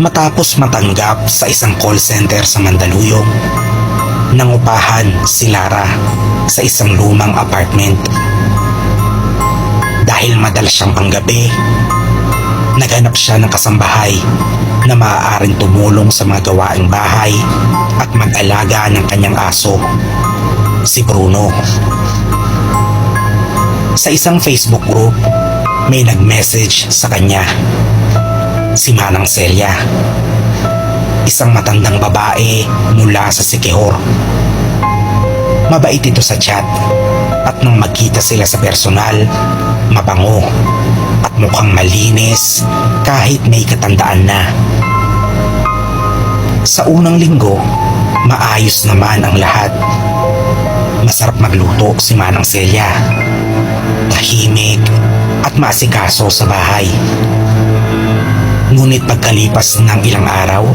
Matapos matanggap sa isang call center sa Mandaluyong, nangupahan si Lara sa isang lumang apartment. Dahil madalas siyang panggabi, naghanap siya ng kasambahay na maaaring tumulong sa mga gawaing bahay at mag-alaga ng kanyang aso, si Bruno. Sa isang Facebook group, may nag-message sa kanya, si Manang Celia, isang matandang babae mula sa Siquijor. Mabait ito sa chat at nang magkita sila sa personal, mabango at mukhang malinis kahit may katandaan na. Sa unang linggo, maayos naman ang lahat. Masarap magluto si Manang Celia, tahimik at maasikaso sa bahay. Ngunit pagkalipas ng ilang araw,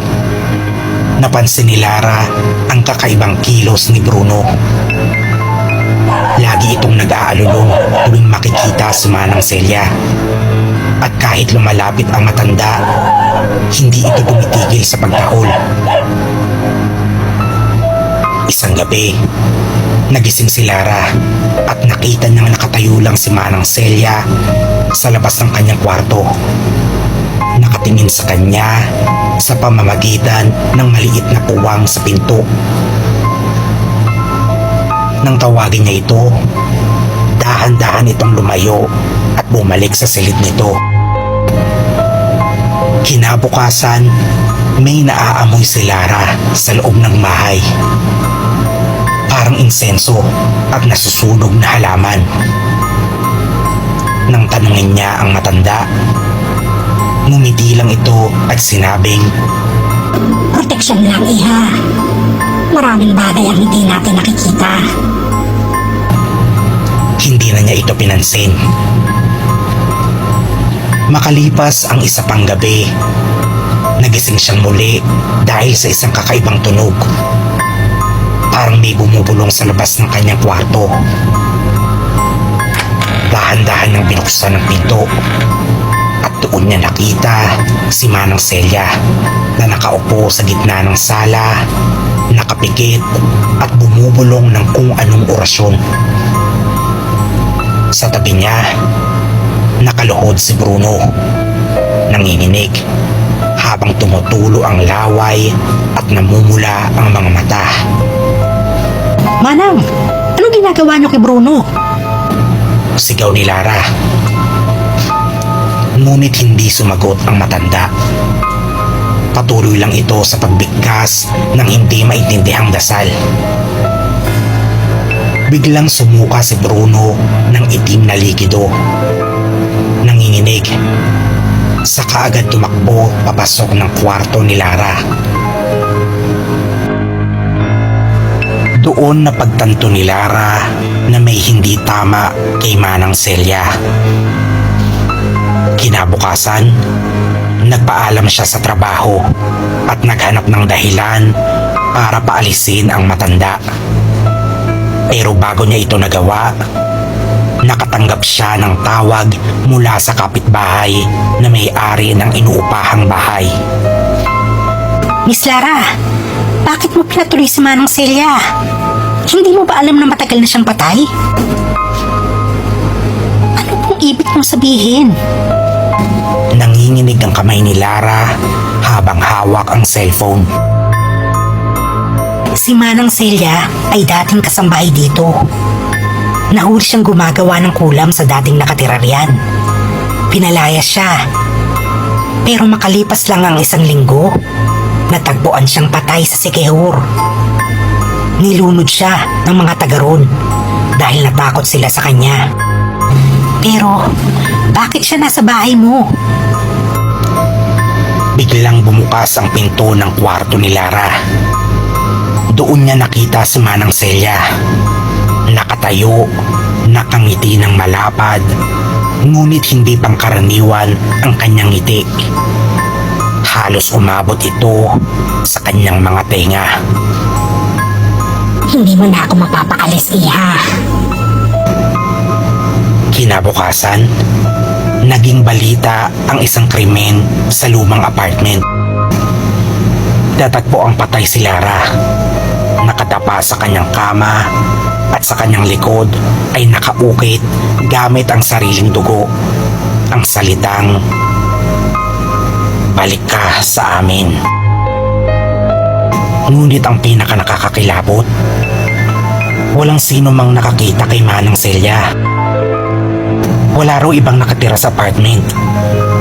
napansin ni Lara ang kakaibang kilos ni Bruno. Lagi itong nag-aalulong tuwing makikita si Manang Celia. At kahit lumalapit ang matanda, hindi ito tumitigil sa pagtahol. Isang gabi, nagising si Lara at nakita niyang nakatayo lang si Manang Celia sa labas ng kanyang kwarto. Nakatingin sa kanya sa pamamagitan ng maliit na puwang sa pinto. Nang tawagin niya ito, dahan-dahan itong lumayo at bumalik sa silid nito. Kinabukasan, may naaamoy si Lara sa loob ng bahay. Parang insenso at nasusunog na halaman. Nang tanungin niya ang matanda, ngumiti lang ito at sinabing, "Proteksyon lang, iha. Maraming bagay ang hindi natin nakikita." Hindi na niya ito pinansin. Makalipas ang isa pang gabi, nagising siyang muli dahil sa isang kakaibang tunog. Parang may bumubulong sa labas ng kanyang kwarto. Dahan-dahan niyang binuksan ang pinto. At doon niya nakita si Manang Celia na nakaupo sa gitna ng sala, nakapikit at bumubulong ng kung anong orasyon. Sa tabi niya, nakaluhod si Bruno, nanginginig habang tumutulo ang laway at namumula ang mga mata. "Manang, anong ginagawa niyo kay Bruno?" Sigaw ni Lara. Ngunit hindi sumagot ang matanda. Patuloy lang ito sa pagbigkas ng hindi maintindihang dasal. Biglang sumuka si Bruno ng itim na likido. Nanginginig. Saka agad tumakbo papasok ng kwarto ni Lara. Doon napagtanto ni Lara na may hindi tama kay Manang Celia. Kinabukasan, nagpaalam siya sa trabaho at naghanap ng dahilan para paalisin ang matanda. Pero bago niya ito nagawa, nakatanggap siya ng tawag mula sa kapitbahay na may-ari ng inuupahang bahay. "Miss Lara, bakit mo pinatuloy si Manang Celia? Hindi mo ba alam na matagal na siyang patay? Ano pong ibig mong sabihin?" Nanginginig ang kamay ni Lara habang hawak ang cellphone. Si Manang Celia ay dating kasambahay dito. Nahuli siyang gumagawa ng kulam sa dating nakatira riyan. Pinalaya siya. Pero makalipas lang ang isang linggo, natagpuan siyang patay sa Siquijor. Nilunod siya ng mga taga roon dahil natakot sila sa kanya. Pero bakit siya nasa bahay mo? Biglang bumukas ang pinto ng kwarto ni Lara. Doon niya nakita si Manang Celia. Nakatayo, nakangiti ng malapad, ngunit hindi pangkaraniwan ang kanyang ngiti. Halos umabot ito sa kanyang mga tenga. "Hindi mo na ako mapapaalis, iha." Kinabukasan, naging balita ang isang krimen sa lumang apartment. Natagpo ang patay si Lara. Nakadapa sa kanyang kama at sa kanyang likod ay nakaukit gamit ang sariling dugo ang salitang, "Balik ka sa amin." Ngunit ang pinaka nakakakilabot, walang sino mang nakakita kay Manang Celia. Wala raw ibang nakatira sa apartment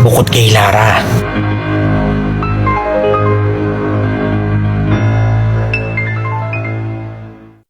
bukod kay Lara.